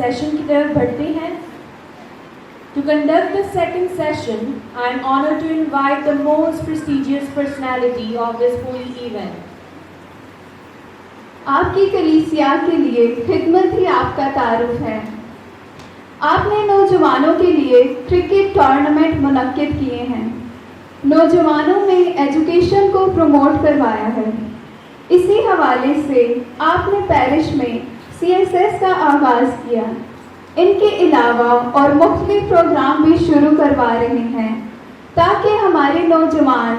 Session کی طرف بڑھتے ہیں. To conduct the second session, I am honored to invite the most prestigious personality of this holy event. آپ کی کلیسیا کے لیے خدمت ہی آپ کا تعارف ہے. آپ نے نوجوانوں کے لیے کرکٹ ٹورنامنٹ منعقد کیے ہیں. نوجوانوں میں ایجوکیشن کو پروموٹ کروایا ہے. اسی حوالے سے آپ نے پیرش میں CSS کا آغاز کیا. ان کے علاوہ اور مختلف پروگرام بھی شروع کروا رہے ہیں تاکہ ہمارے نوجوان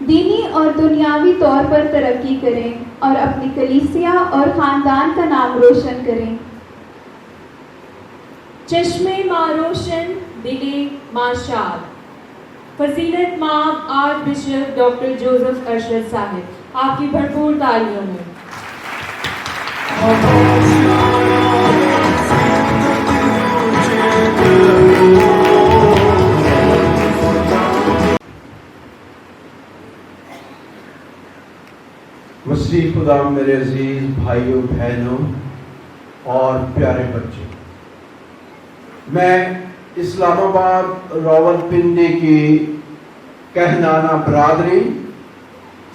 دینی اور دنیاوی طور پر ترقی کریں اور اپنی کلیسیا اور خاندان کا نام روشن کریں. چشمے ماں روشن دلے ماں شاد. فضیلت مآب arch bishop doctor Joseph Arshad صاحب, آپ کی بھرپور تالیوں میں. مسیح خدا میرے عزیز بھائیوں بہنوں اور پیارے بچے، میں اسلام آباد راولپنڈی کی کہنانا برادری،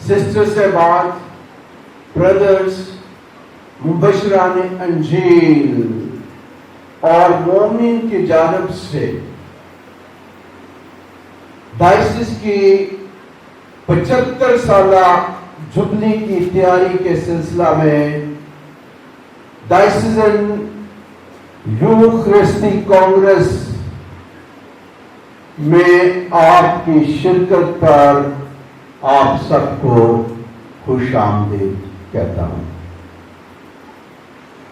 سسٹر صاحبات، بردرز، مبشران انجیل اور مومنین کی جانب سے ڈائسس کی 75 سالہ جبلی کی تیاری کے سلسلہ میں ڈائسیزن یوخرستی کانگریس میں آپ کی شرکت پر آپ سب کو خوش آمدید کہتا ہوں.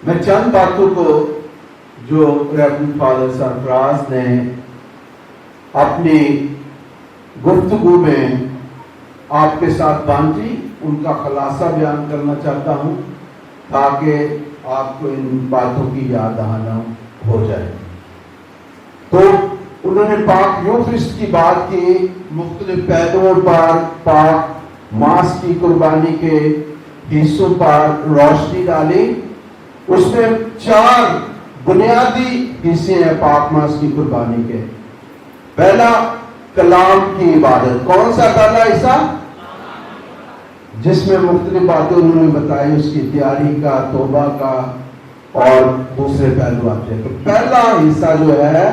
میں چند باتوں کو جو ریورنڈ فادر سرفراز نے اپنی گفتگو میں آپ کے ساتھ بانٹی ان کا خلاصہ بیان کرنا چاہتا ہوں تاکہ آپ کو ان باتوں کی یاد دہانی ہو جائے. تو انہوں نے پاک یوخرسٹ کی بات کی، مختلف پہلوؤں پر پاک ماس کی قربانی کے حصوں پر روشنی ڈالی. اس میں 4 بنیادی حصے ہیں پاک ماس کی قربانی کے. پہلا کلام کی عبادت. کون سا پہلا حصہ؟ جس میں مختلف باتیں انہوں نے بتائی، اس کی تیاری کا، توبہ کا اور دوسرے پہلو آتے ہیں. تو پہلا حصہ جو ہے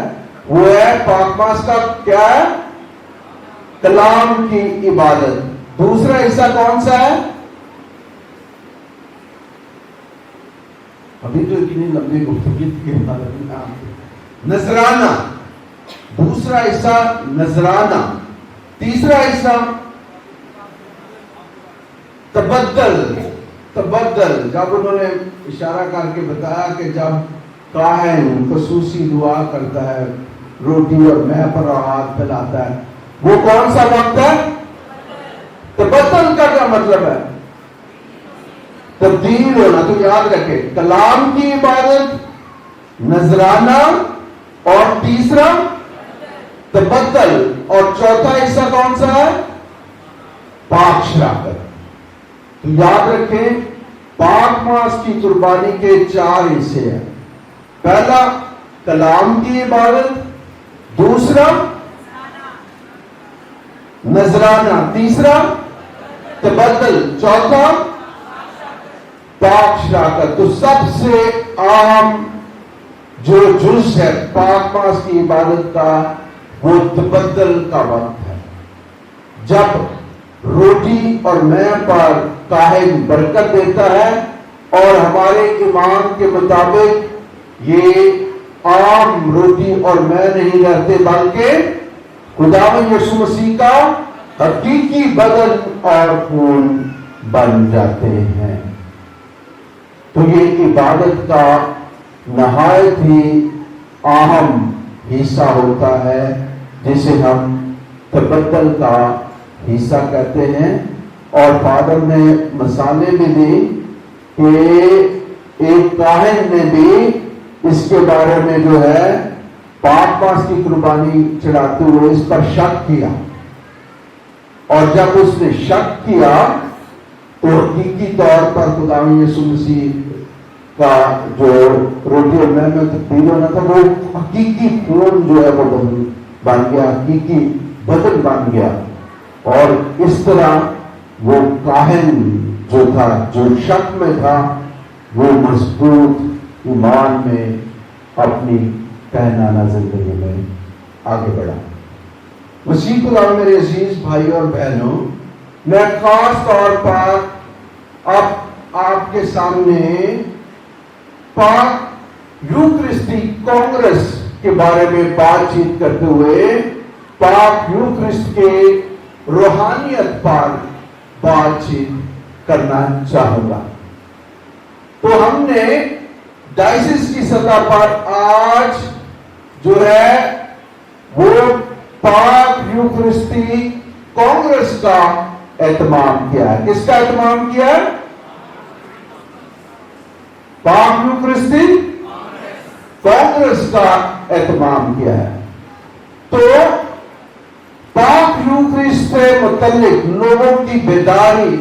وہ ہے پاک ماس کا، کیا ہے؟ کلام کی عبادت. دوسرا حصہ کون سا ہے؟ ابھی تو اتنی لمبی گفتگو کی نذرانہ. دوسرا حصہ نذرانہ. تیسرا حصہ تبدل. جب انہوں نے اشارہ کر کے بتایا کہ جب کاہن خصوصی دعا کرتا ہے، روٹی اور مے پر ہاتھ پھیلاتا ہے، وہ کون سا وقت ہے؟ تبدل کا کیا مطلب ہے؟ تبدیل ہونا. تو یاد رکھے، کلام کی عبادت، نذرانہ، اور تیسرا تبدل، اور چوتھا حصہ کون سا ہے؟ پاک شراکت. تو یاد رکھیں، پاک ماس کی قربانی کے 4 حصے ہیں. پہلا کلام کی عبادت، دوسرا نذرانہ، تیسرا تبدل، چوتھا پاک شراکت. تو سب سے اہم جو جز ہے پاک ماس کی عبادت کا وہ تبدل کا وقت ہے، جب روٹی اور مے پر کاہن برکت دیتا ہے اور ہمارے ایمان کے مطابق یہ عام روٹی اور مے نہیں رہتے بلکہ خداوند یسوع مسیح کا حقیقی بدن اور خون بن جاتے ہیں. تو یہ عبادت کا نہایت ہی اہم حصہ ہوتا ہے جسے ہم تبدل کا حصہ کہتے ہیں. اور فادر نے مثالیں بھی دی کہ ایک کاہن نے بھی اس کے بارے میں جو ہے پاک ماس کی قربانی چڑھاتے ہوئے اس پر شک کیا، اور جب اس نے شک کیا تو حقیقی طور پر خداوند یسوع مسیح کا جو روٹی اور میں تبدیل ہونا تھا، وہ حقیقی خون جو ہے وہ بن گیا، حقیقی بدن بن گیا. اور اس طرح وہ کاہن جو تھا، جو شک میں تھا، وہ مضبوط ایمان میں اپنی کہنانہ زندگی میں آگے بڑھا. مسیح اللہ میرے عزیز بھائی اور بہنوں، میں خاص طور پر اب آپ کے سامنے پاک یوکرسٹی کانگریس کے بارے میں بات چیت کرتے ہوئے پاک یوکرسٹ کے روحانیت پر بات چیت کرنا چاہوں گا. تو ہم نے ڈائسس کی سطح پر آج جو ہے وہ پاک یوکرسٹی کانگریس کا اہتمام کیا ہے. کس کا اہتمام کیا ہے؟ پاک یوکرسٹی کانگریس کا اہتمام کیا ہے. تو پاک یوکرسٹ سے متعلق لوگوں کی بیداری،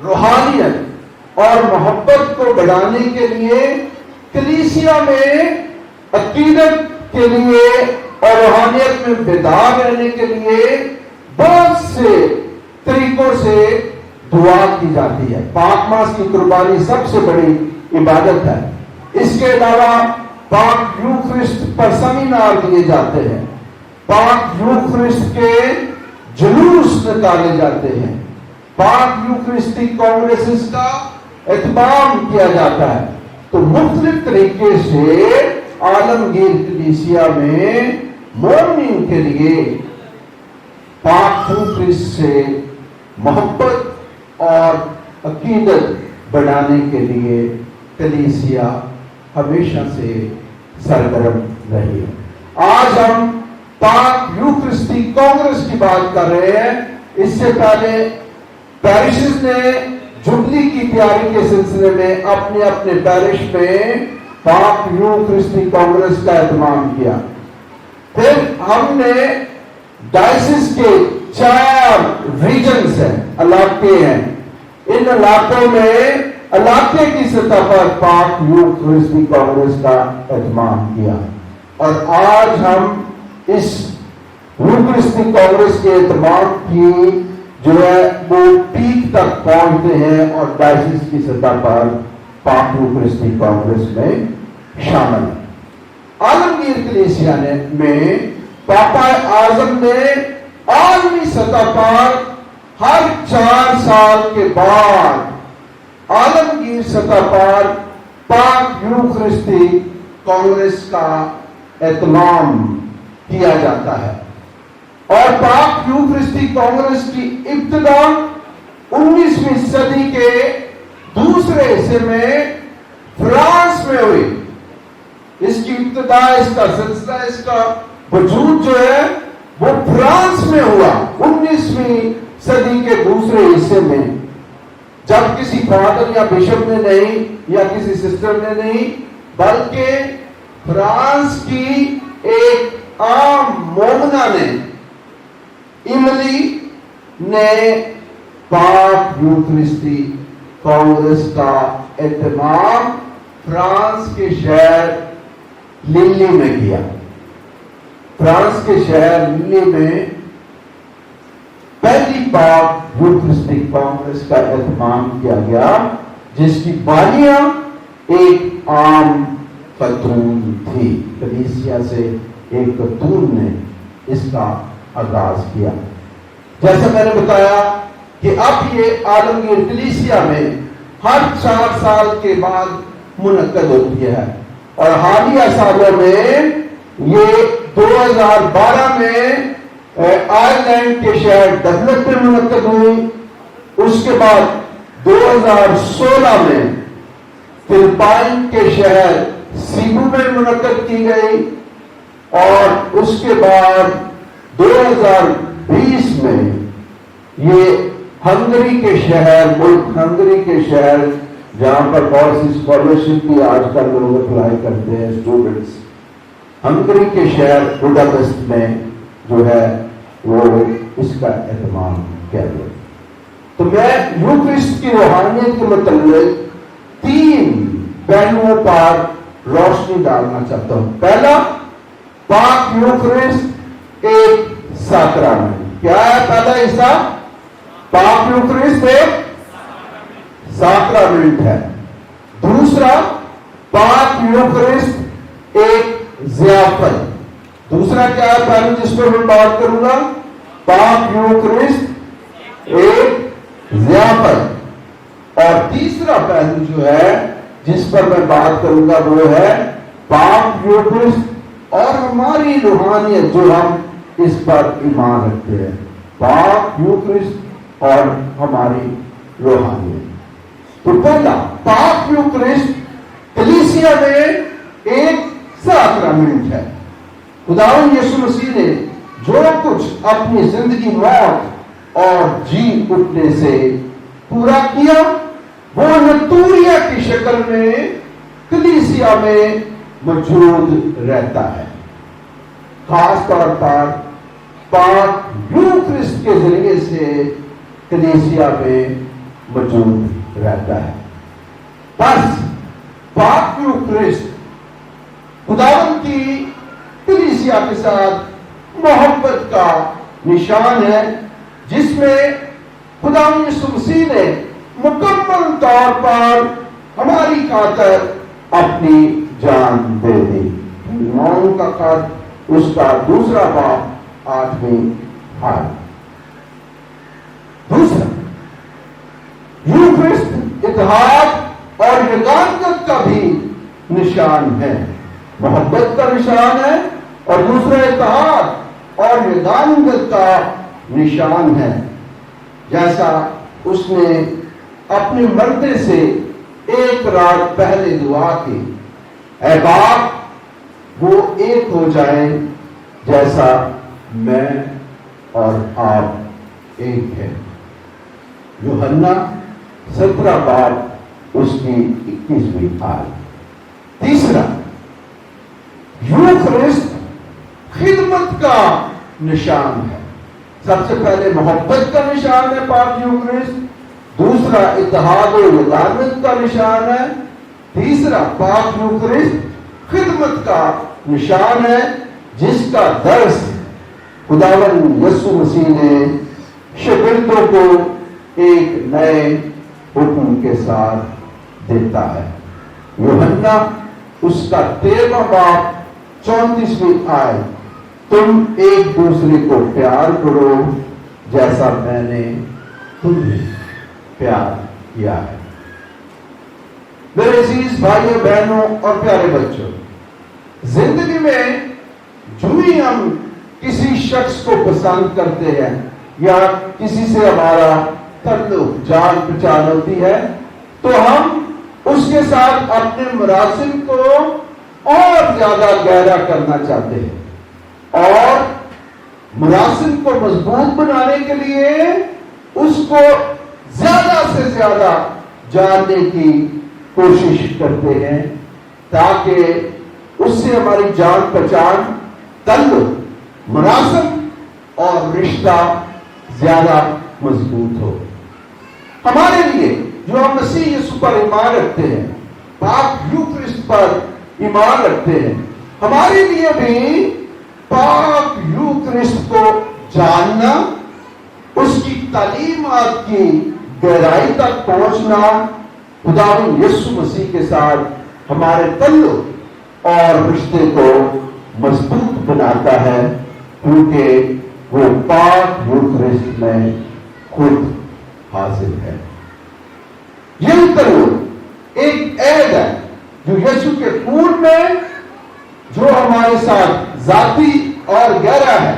روحانیت اور محبت کو بڑھانے کے لیے کلیسیا میں عقیدت کے لیے اور روحانیت میں بیدار رہنے کے لیے بہت سے طریقوں سے دعا کی جاتی ہے. پاک ماس کی قربانی سب سے بڑی عبادت ہے. اس کے علاوہ پاک یوکرسٹ پر سیمینار دیے جاتے ہیں، پاک یوکرسٹ کے جلوس نکالے جاتے ہیں، پاک یوکرسٹی کانگریسز کا اہتمام کیا جاتا ہے. تو مختلف طریقے سے عالمگیر کلیسیا میں مومنین کے لیے پاک یوکرسٹ سے محبت اور عقیدت بڑھانے کے لیے کلیسیا ہمیشہ سے سرگرم رہی ہے. آج ہم پاک یوکرسٹی کانگریس کی بات کر رہے ہیں. اس سے پہلے پیرشز نے جبلی کی تیاری کے سلسلے میں اپنے اپنے پیرش میں پاک یوکرسٹی کانگریس کا اہتمام کیا. پھر ہم نے ڈائسس کے 4 ریجنز ہیں، علاقے ہیں. ان علاقوں میں علاقے کی سطح پر پاک یوکرسٹی کانگریس کا اہتمام کیا. اور آج ہم اس یوکرسٹی کانگریس کے اہتمام کی جو ہے وہ پیک تک پہنچتے ہیں اور ڈائسس کی سطح پر پاک یوکرسٹی کانگریس میں شامل ہے. عالمگیر کلیسیا میں پاپا اعظم نے عالمی سطح پر ہر 4 سال کے بعد عالمگیر سطح پر پاک یوکرسٹی کانگریس کا اہتمام کیا جاتا ہے. اور پاک یوکرسٹی کانگریس کی ابتدا 19ویں صدی کے دوسرے حصے میں فرانس میں ہوئی. اس کی ابتدا، اس کا سلسلہ، اس کا وجود جو ہے وہ فرانس میں ہوا 19ویں صدی کے دوسرے حصے میں، جب کسی فادر یا بشپ نے نہیں یا کسی سسٹر نے نہیں بلکہ فرانس کی ایک عام مومنہ نے، ایملی نے پاک یوکرسٹی کانگریس کا اہتمام فرانس کے شہر لیلی میں کیا. فرانس کے شہر لیلی میں پہلی پاک یوکرسٹی کانگریس کا اہتمام کیا گیا، جس کی بانیاں ایک عام خاتون تھی. کلیسیا سے ایک خاتون نے اس کا آغاز کیا. جیسا میں نے بتایا کہ اب یہ عالمگیر کلیسیا میں ہر 4 سال کے بعد منعقد ہوتی ہے. اور حالیہ سالوں میں یہ 2012 میں آئرلینڈ کے شہر ڈبلن میں منعقد ہوئی. اس کے بعد 2016 میں فلپائن کے شہر سیبو میں منعقد کی گئی. اور اس کے بعد 2020 میں یہ ہنگری کے شہر، ملک ہنگری کے شہر، جہاں پر بہت سی اسکالرشپ بھی آج کل لوگ اپلائی کرتے ہیں اسٹوڈنٹس، ہنگری کے شہر بڈاپیسٹ میں جو ہے وہ اس کا اہتمام کیا گیا. تو میں یوکرسٹ کی روحانیت کے متعلق 3 पहलुओं पर रोशनी डालना चाहता हूं। पहला, पाक यूखरिस्ट एक साक्रामेंट। क्या है पहला हिस्सा? पाक यूखरिस्ट एक साक्रामेंट है। दूसरा, पाक यूखरिस्ट एक ज़ियाफत। दूसरा क्या है पहलू जिस पर मैं बात करूंगा? पाक यूखरिस्ट एक ज़ियाफत। और तीसरा पहलू जो है जिस पर मैं बात करूंगा वो है पाक यूखरिस्ट और हमारी रूहानियत, जो हम इस पर ईमान रखते हैं। पाक यूखरिस्ट और हमारी रूहानियत। तो पहला, पाक यूखरिस्ट कलीसिया में एक साक्रामेंट है। खुदावंद यीशु मसीह ने जो कुछ अपनी जिंदगी, मौत और जी उठने से पूरा किया, वो नतूरिया की शक्ल में कलीसिया में मौजूद रहता है। खास तौर पर पाक यूखरिस्ट के जरिए से कलीसिया में मौजूद रहता है। बस पाक यूखरिस्ट खुदावंद की कलीसिया के साथ मोहब्बत का निशान है, जिसमें खुदावंद यीशु मसीह ने मुकम्मल तौर पर हमारी खातिर अपनी जान दे दी। यूनान का खत उसका दूसरा बाब 8वीं आयत। दूसरा, यूखरिस्ट इत्तेहाद और यगानत का भी निशान है। मोहब्बत का निशान है और दूसरा इत्तेहाद और यगानत का निशान है। जैसा उसने अपने मर्दे से एक रात पहले दुआ की, ऐ बाप वो एक हो जाए जैसा मैं और आप एक हैं। यूहन्ना 17 बाब उसकी 21वीं आयत। तीसरा, यूखरिस्ट खिदमत का निशान है। सबसे पहले मोहब्बत का निशान है पाक यूखरिस्ट। दूसरा, इत्तेहाद और यगानत का निशान है। तीसरा, पाक यूखरिस्ट खिदमत का निशान है, जिसका दर्स खुदावंद यीशु मसीह ने शागिर्दों को एक नए हुक्म के साथ देता है। यूहन्ना उसका 13वां बाब 34वीं आयत, तुम एक दूसरे को प्यार करो जैसा मैंने तुम्हें प्यार किया है। मेरे अजीज भाइयों बहनों और प्यारे बच्चों, जिंदगी में जो ही हम किसी शख्स को पसंद करते हैं या किसी से हमारा ताल्लुक, जान पहचान होती है, तो हम उसके साथ अपने मुरासिम को और ज्यादा गहरा करना चाहते हैं और मुरासिम को मजबूत बनाने के लिए उसको ज्यादा से ज्यादा जानने की कोशिश करते हैं, ताकि उससे हमारी जान पहचान, ताल्लुक, मुनासिब और रिश्ता ज्यादा मजबूत हो। हमारे लिए जो हम मसीह यीशु पर ईमान रखते हैं, पाक यूखरिस्ट पर ईमान रखते हैं, हमारे लिए भी पाक यूखरिस्ट को जानना, उसकी तालीमात की गहराई तक पहुंचना खुदावंद यीशु मसीह के साथ हमारे ताल्लुक और रिश्ते को मजबूत बनाता है, क्योंकि वो पाक यूखरिस्ट में खुद हाजिर है। यह ताल्लुक एक ऐद है जो यीशु के खून में जो हमारे साथ जाती और गहरा है,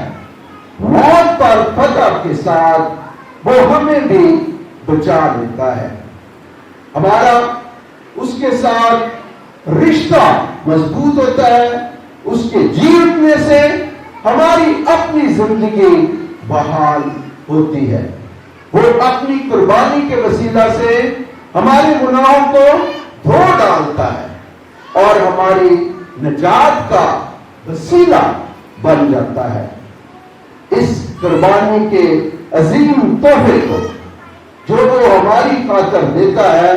मौत पर फतह के साथ वो हमें भी बचा लेता है। हमारा उसके साथ रिश्ता मजबूत होता है। उसके जीने से हमारी अपनी जिंदगी बहाल होती है। वो अपनी कुर्बानी के वसीला से हमारे गुनाहों को धो डालता है और हमारी निजात का वसीला बन जाता है। इस कुर्बानी के अजीम तोहफे को जो वो हमारी खातिर देता है,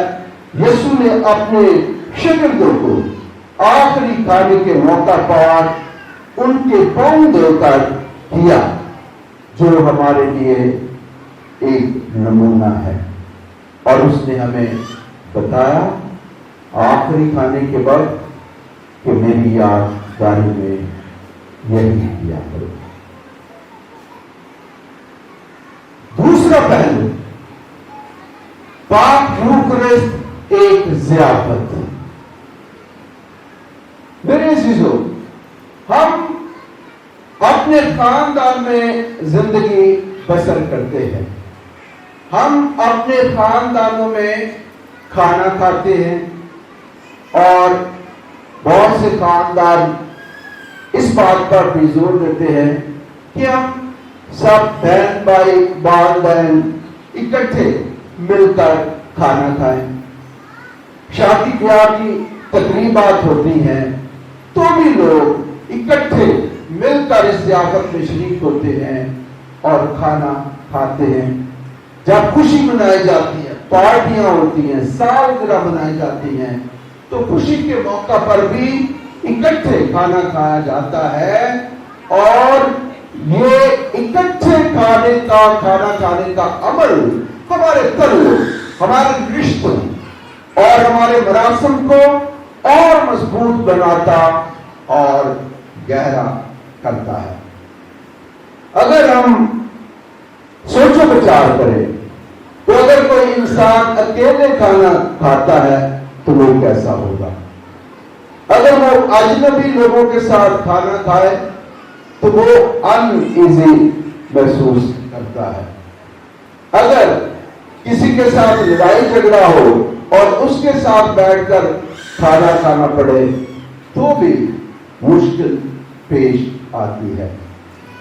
यीशु ने अपने शागिर्दों को आखिरी खाने के मौका पर उनके पांव धोकर किया, जो हमारे लिए एक नमूना है। और उसने हमें बताया आखिरी खाने के वक्त कि मेरी यादगारी में यही किया करो। दूसरा पहलू, पाक यूकरिस्ट एक ज़ियाफत। मेरे अज़ीज़ों, हम अपने खानदान में जिंदगी बसर करते हैं। हम अपने खानदानों में खाना खाते हैं और बहुत से खानदान इस बात पर भी जोर देते हैं कि हम सब बहन भाई बाल बहन इकट्ठे मिलकर खाना खाएं। शादी ब्याह की तकरीबात होती हैं तो भी लोग इकट्ठे मिलकर इस ज़ियाफत में शरीक होते हैं और खाना खाते हैं। जब खुशी मनाई जाती है, पार्टियां होती हैं, सालगिरह मनाई जाती हैं, तो खुशी के मौका पर भी इकट्ठे खाना खाया जाता है। और ये इकट्ठे खाना खाने का अमल हमारे ताल्लुक, हमारे रिश्तों और हमारे मरासम को और मजबूत बनाता और गहरा करता है। अगर हम सोचो विचार करें तो अगर कोई इंसान अकेले खाना खाता है तो वो कैसा होगा? अगर वो अजनबी लोगों के साथ खाना खाए तो वो अनईजी महसूस करता है। अगर किसी के साथ लड़ाई झगड़ा हो और उसके साथ बैठकर खाना खाना पड़े तो भी मुश्किल पेश आती है,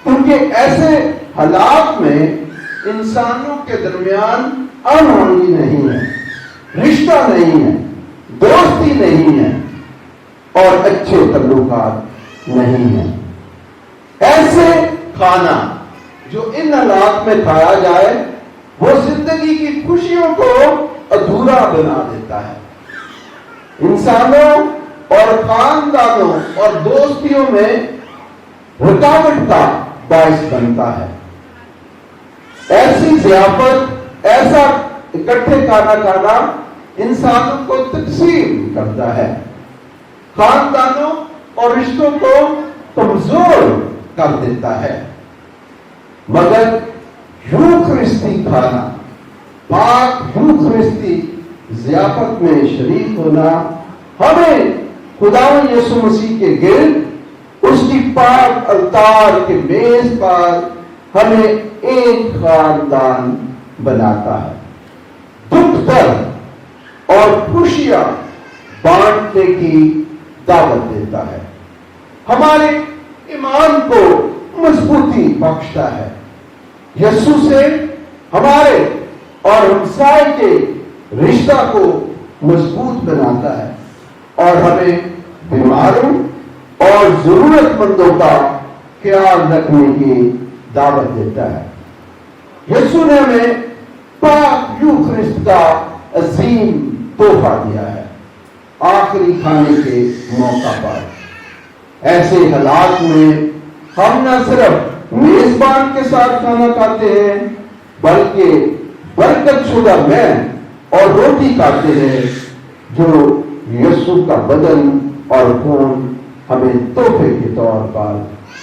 क्योंकि ऐसे हालात में इंसानों के दरमियान अनहोनी नहीं है, रिश्ता नहीं है, दोस्ती नहीं है और अच्छे तल्लुकात नहीं है। ऐसे खाना जो इन हालात में खाया जाए वो जिंदगी की खुशियों को अधूरा बना देता है। इंसानों और खानदानों और दोस्तियों में रुकावट का बायस बनता है। ऐसी ज़ियाफत, ऐसा इकट्ठे खाना खाना इंसानों को तकसीम करता है, खानदानों और रिश्तों को कमजोर कर देता है। मगर यूखरिस्ती खाना, पाक यूखरिस्ती ज़ियाफत में शरीक होना हमें खुदावंद यीशु मसीह के गिर्द उसकी पाक अलतार के मेज पर हमें एक खानदान बनाता है, दुख दर्द और खुशियां बांटने की दावत देता है, हमारे ईमान को मजबूती बख्शता है, यीशु से हमारे और हमसाए के रिश्ता को मजबूत बनाता है और हमें बीमारों और जरूरतमंदों का ख्याल रखने की दावत देता है। यीशु ने हमें पाक यूखरिस्ट का अजीम तोहफा दिया है आखिरी खाने के मौका पर। ऐसे हालात में हम न सिर्फ मेजबान के साथ खाना खाते हैं बल्कि बरकत शुदा में और रोटी खाते हैं जो यीशु का बदन और खून हमें तोहफे के तौर पर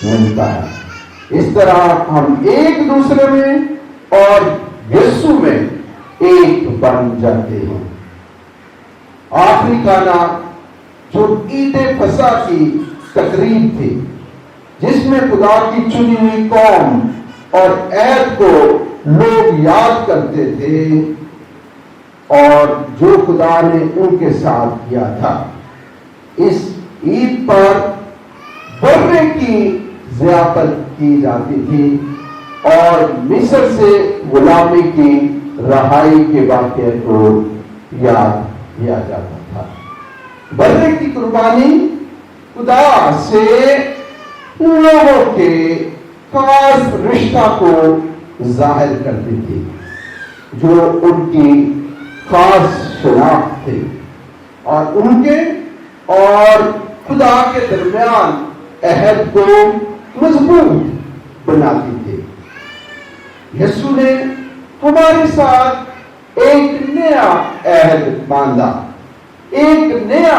मिलता है। इस तरह हम एक दूसरे में और यीशु में एक बन जाते हैं। आखिरी खाना जो ईद फसा की तकरीब थी, जिसमें खुदा की चुनी हुई कौम और ऐद को लोग याद करते थे और जो खुदा ने उनके साथ किया था। इस ईद पर बर्रे की ज़ियाफत की जाती थी और मिस्र से गुलामी की रहाई के वाक़े को याद किया जाता था। बर्रे की कुर्बानी खुदा से लोगों के खास रिश्ता को जाहिर करती थी, जो उनकी खास शनाख्त थी। اور ان کے اور خدا کے درمیان عہد کو مضبوط بناتی تھی۔ یسوع نے ہمارے ساتھ ایک نیا عہد باندھا، ایک نیا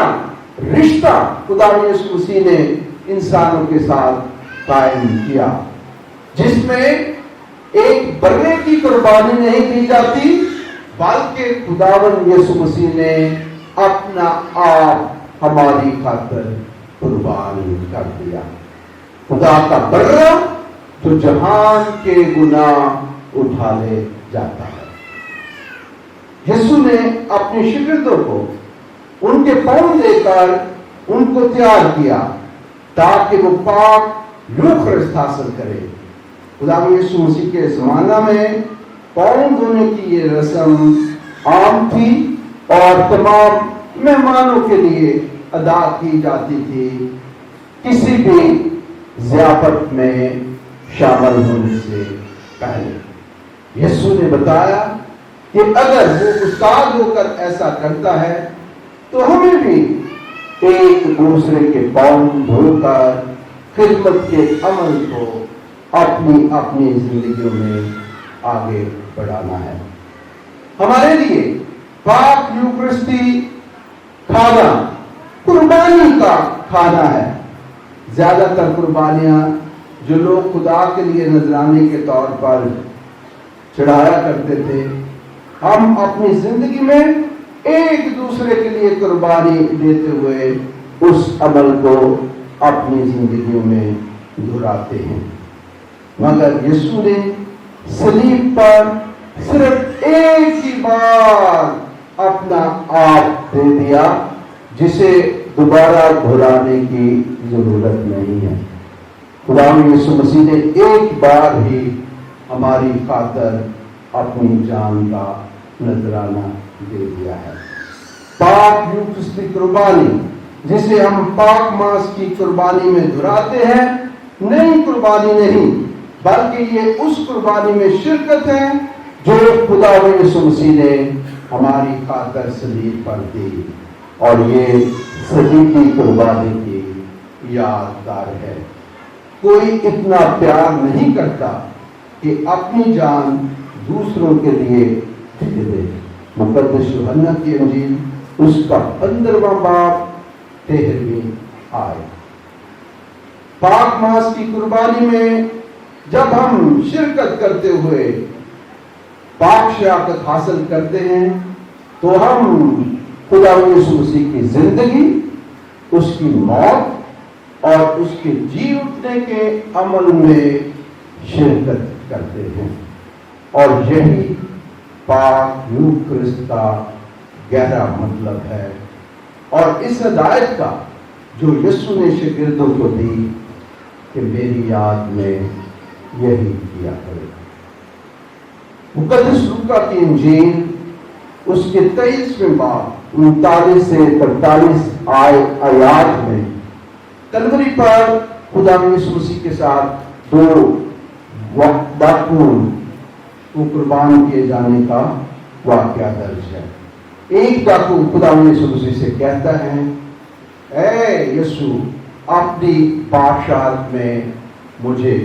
رشتہ خدا یسوع مسیح نے انسانوں کے ساتھ قائم کیا، جس میں ایک بکرے کی قربانی نہیں دی جاتی، بلکہ خداوند یسوع مسیح نے اپنا آپ ہماری خاطر قربان کر دیا۔ خدا کا بکرا جو جہان کے گناہ اٹھا لے جاتا ہے۔ یسوع نے اپنے شاگردوں کو ان کے پاؤں دے کر ان کو تیار کیا تاکہ وہ پاک روح خرست حاصل کرے۔ خدا یسوع مسیح کے زمانہ میں پاؤں دھونے کی یہ رسم عام تھی اور تمام مہمانوں کے لیے ادا کی جاتی تھی، کسی بھی ضیافت میں شامل ہونے سے پہلے۔ یسوع نے بتایا کہ اگر وہ استاد ہو کر ایسا کرتا ہے تو ہمیں بھی ایک دوسرے کے پاؤں دھو کر خدمت کے عمل کو اپنی اپنی زندگیوں میں آگے بڑھانا ہے۔ ہمارے لیے پاک یوکرستی کھانا قربانی کا کھانا ہے۔ زیادہ تر قربانیاں جو لوگ خدا کے لیے نذرانے کے طور پر چڑھایا کرتے تھے، ہم اپنی زندگی میں ایک دوسرے کے لیے قربانی دیتے ہوئے اس عمل کو اپنی زندگیوں میں دہراتے ہیں۔ مگر یسوع نے صلیب پر صرف ایک ہی بار اپنا آپ دے دیا، جسے دوبارہ دہرانے کی ضرورت نہیں ہے۔ خدا یسوع مسیح نے ایک بار ہی ہماری خاطر اپنی جان کا نذرانہ دے دیا ہے۔ پاک یوکرستی قربانی جسے ہم پاک ماس کی قربانی میں دہراتے ہیں، نئی قربانی نہیں، بلکہ یہ اس قربانی میں شرکت ہے جو خدا یسوع مسیح نے ہماری خاطر صلیب پر دی، اور یہ صلیب کی قربانی کی یادگار ہے۔ کوئی اتنا پیار نہیں کرتا کہ اپنی جان دوسروں کے لیے دے دے۔ مقدس یوحنا کی انجیل اس کا 15واں باب 13ویں آیت۔ پاک ماس کی قربانی میں جب ہم شرکت کرتے ہوئے پاک شراکت حاصل کرتے ہیں تو ہم خدا یسوع مسیح کی زندگی، اس کی موت اور اس کے جی اٹھنے کے عمل میں شرکت کرتے ہیں، اور یہی پاک یوکرسٹ کا گہرا مطلب ہے، اور اس ہدایت کا جو یسوع نے شاگردوں کو دی کہ میری یاد میں یہی کیا کرے۔ مقدس لوکا کی انجیل اس کے 23ویں باب 39 سے 43 آیات میں کلوری پر خدا یسوع مسیح کے ساتھ دو ڈاکو کو قربان کیے جانے کا واقعہ درج ہے۔ ایک ڈاکو خدا یسوع مسیح سے کہتا ہے، اے یسوع، اپنی بادشاہت میں مجھے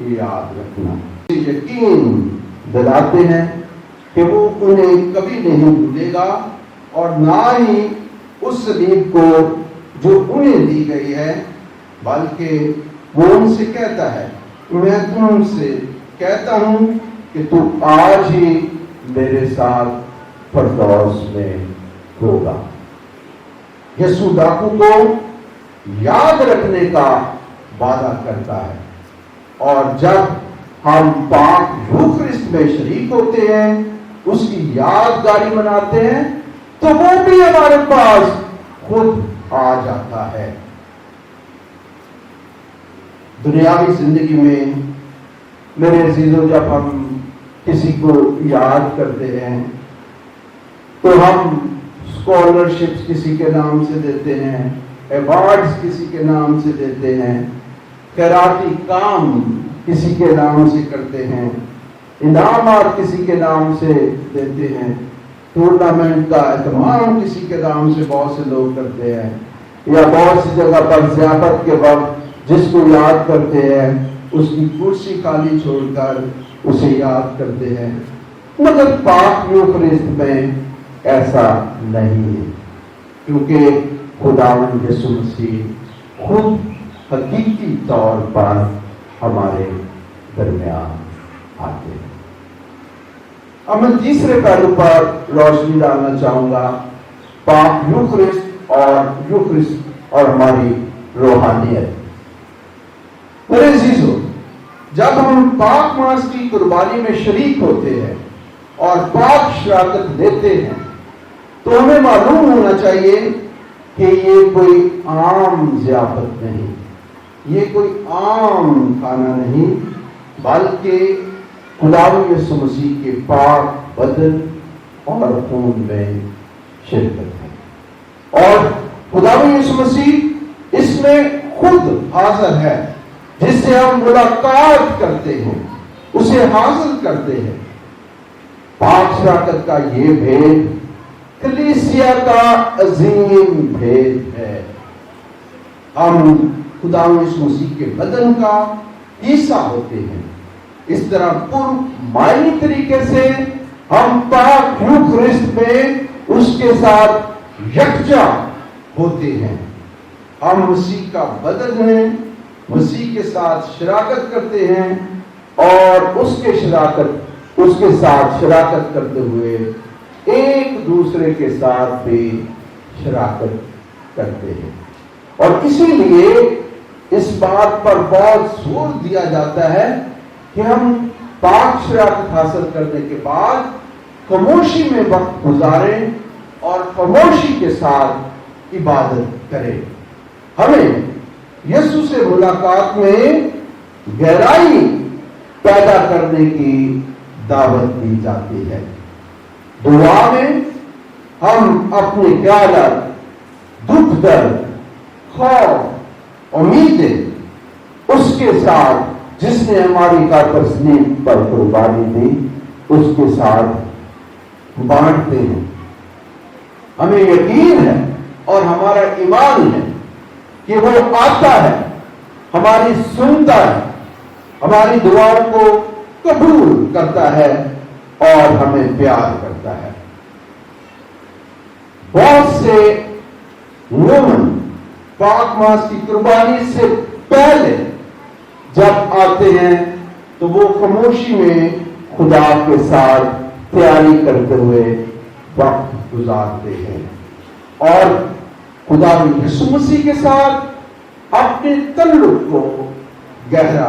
یاد رکھنا۔ یقین دلاتے ہیں کہ وہ انہیں کبھی نہیں بھولے گا، اور نہ ہی اس صلیب کو جو انہیں دی گئی ہے، بلکہ وہ ان سے کہتا ہے، میں تم سے کہتا ہوں کہ تو آج ہی میرے ساتھ فردوس میں ہوگا۔ یسوع ڈاکو کو یاد رکھنے کا وعدہ کرتا ہے، اور جب ہم پاک یوکرسٹ میں شریک ہوتے ہیں، اس کی یادگاری مناتے ہیں، تو وہ بھی ہمارے پاس خود آ جاتا ہے۔ دنیاوی زندگی میں میرے عزیزوں، جب ہم کسی کو یاد کرتے ہیں تو ہم اسکالرشپس کسی کے نام سے دیتے ہیں، ایوارڈز کسی کے نام سے دیتے ہیں، خیراتی کام کسی کے نام سے کرتے ہیں، انعامات کسی کے نام سے دیتے ہیں، टूर्नामेंट का एहतमाम किसी के नाम से बहुत से लोग करते हैं, या बहुत सी जगह पर ज़ियाफत के वक्त जिसको याद करते हैं उसकी कुर्सी खाली छोड़कर उसे याद करते हैं। मगर पाक यूखरिस्त में ऐसा नहीं है, क्योंकि खुदावंद यीशु मसीह खुद हकीकी तौर पर हमारे दरमियान आते हैं। अब मैं तीसरे पहलू पर रोशनी डालना चाहूंगा, पाक यूखरिस्त और हमारी रूहानियत। मेरे अजीजों, जब हम पाक मांस की कुर्बानी में शरीक होते हैं और पाक शराकत लेते हैं, तो हमें मालूम होना चाहिए कि ये कोई आम ज़ियाफत नहीं, ये कोई आम खाना नहीं, बल्कि खुदावंद यीशु मसीह के पाक बदन और खून में शिरकत है। और खुदावंद यीशु मसीह इसमें खुद हाजिर है, जिससे हम मुलाकात करते हैं, उसे हासिल करते हैं। पाक शराकत का ये भेद कलीसिया का अजीम भेद है। हम खुदावंद यीशु मसीह के बदन का हिस्सा होते हैं। इस तरह पुरमानी तरीके से हम पाक यूखरिस्त में उसके साथ यकजा होते हैं। हम मसीह का बदन हैं, मसीह के साथ शराकत करते हैं और उसके साथ शराकत करते हुए एक दूसरे के साथ भी शराकत करते हैं। और इसीलिए इस बात पर बहुत जोर दिया जाता है कि हम पाक शराकत हासिल करने के बाद खामोशी में वक्त गुजारें और खामोशी के साथ इबादत करें। हमें यीशु से मुलाकात में गहराई पैदा करने की दावत दी जाती है। दुआ में हम अपने ख्यालात, दुख दर्द, खौफ, उम्मीदें उसके साथ जिसने हमारी तस्लीम पर कुर्बानी दी उसके साथ बांटते हैं। हमें यकीन है और हमारा ईमान है कि वो आता है, हमारी सुनता है, हमारी दुआओं को कबूल करता है और हमें प्यार करता है। बहुत से मोमिन पाक मांस की कुर्बानी से पहले जब आते हैं तो वो खामोशी में खुदा के साथ तैयारी करते हुए वक्त गुजारते हैं और खुदा यीशु मसीह के साथ अपने तल्लुक को गहरा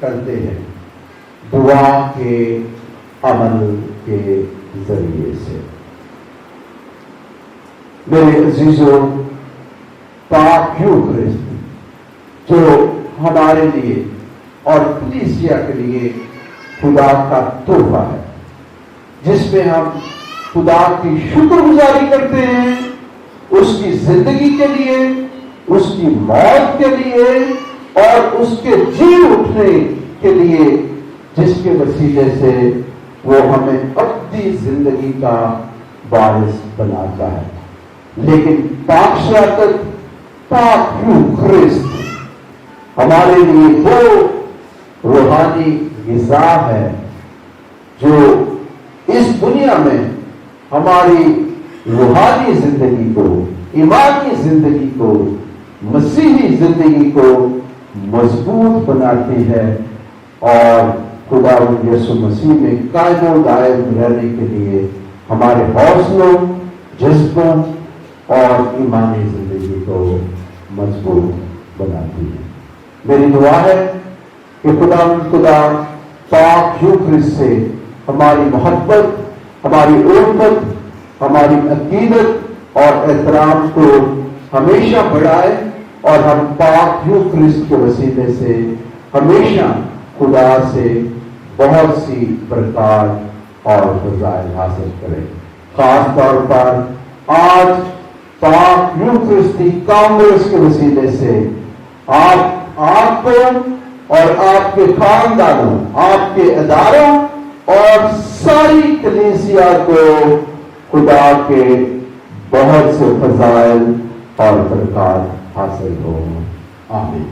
करते हैं दुआ के अमल के जरिए से। मेरे अजीजों, पाक यूखरिस्त जो हमारे लिए और कलीसिया के लिए खुदा का तोहफा है, जिसमें हम खुदा की शुक्रगुजारी करते हैं उसकी जिंदगी के लिए, उसकी मौत के लिए और उसके जी उठने के लिए, जिसके वसीले से वो हमें अपनी जिंदगी का वारिस बनाता है। लेकिन पाक शराकत, पाक यूखरिस्त हमारे लिए वो रूहानी ग़िज़ा है जो इस दुनिया में हमारी रूहानी जिंदगी को, ईमानी जिंदगी को, मसीही जिंदगी को मजबूत बनाती है और खुदा यीशु मसीह में कायम दायम रहने के लिए हमारे हौसलों, जज्बों और ईमानी जिंदगी को मजबूत बनाती है। मेरी दुआ है कि खुदा पाक यूखरिस्त से हमारी मोहब्बत, हमारी उल्फत, हमारी अकीदत और एहतराम को हमेशा बढ़ाए और हम पाक यूखरिस्त के वसीले से हमेशा खुदा से बहुत सी बरकत और फज़ाइल हासिल करें। खास तौर पर आज पाक यूखरिस्ती कांग्रेस के वसीले से आपको और आपके खानदानों, आपके अदारों और सारी कलीसिया को खुदा के बहुत से फजाइल और बरकत हासिल हो। आमीन।